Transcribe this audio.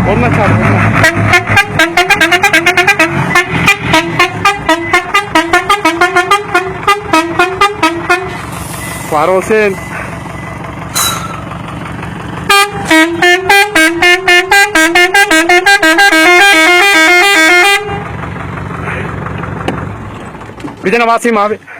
बोलना चाह Faro Hussein. Bitte noch was, Marvin.